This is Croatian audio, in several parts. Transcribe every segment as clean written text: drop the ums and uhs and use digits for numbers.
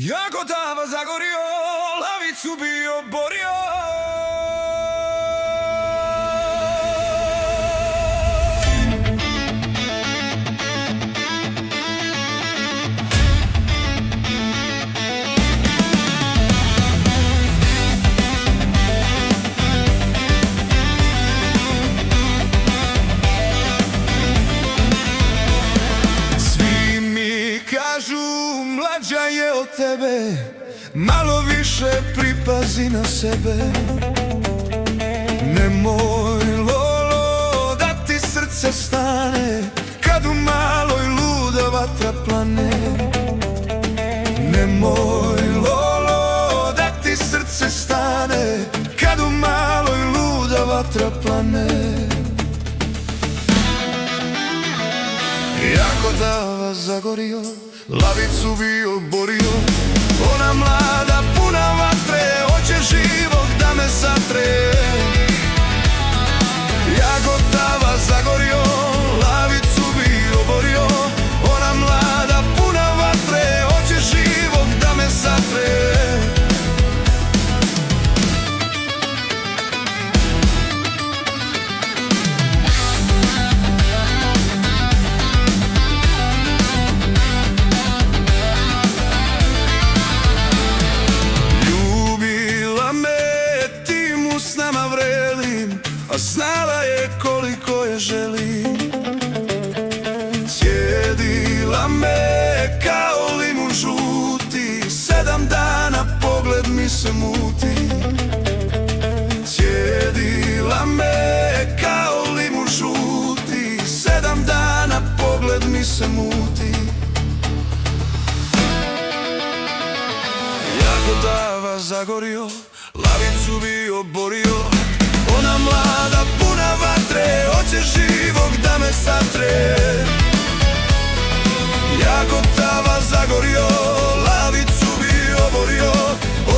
Jagodava zagorio, lavicu bi oborio. Svi mi kažu mlađa je od tebe, malo više pripazi na sebe. Nemoj lolo da ti srce stane, kad u maloj luda vatra plane. Nemoj lolo da ti srce stane, kad u maloj luda vatra plane. Jagodava zagorio, lavicu bi oborio. Ona mlada puna vatre, hoće živog da me satre. Jagodava zagorio, lavicu bi oborio. Ona mlada puna vatre, hoće živog da me satre. A znala je koliko je želim. Cijedila me kao limun žuti, 7 dana pogled mi se muti. Cijedila me kao limun žuti, 7 dana pogled mi se muti. Jagodava zagorio, lavicu bi oborio. Ona mlada puna vatre, hoće živog da me satre. Jagodava zagorio, lavicu bi oborio.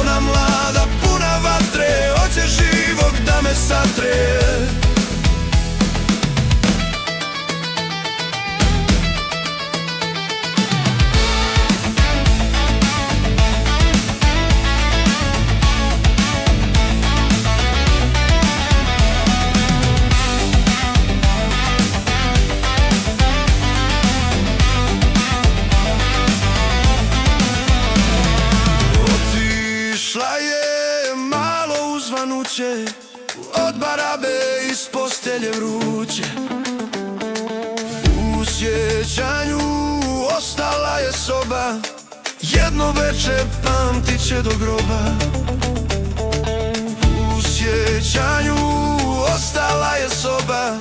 Ona mlada puna vatre, hoće živog da me satre. Šla je malo uzvanuće, od barabe iz postelje vruće. U sjećanju ostala je soba, jedno večer pamtit će do groba. U sjećanju ostala je soba,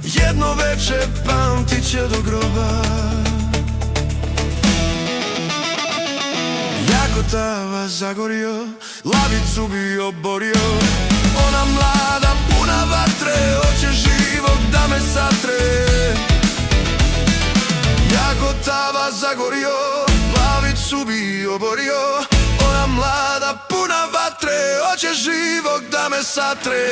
jedno večer pamtit će do groba. Jagodava zagorio, lavicu bi oborio. Ona mlada puna vatre, hoće živog da me satre. Jagodava zagorio, lavicu bi oborio. Ona mlada puna vatre, hoće živog da me satre.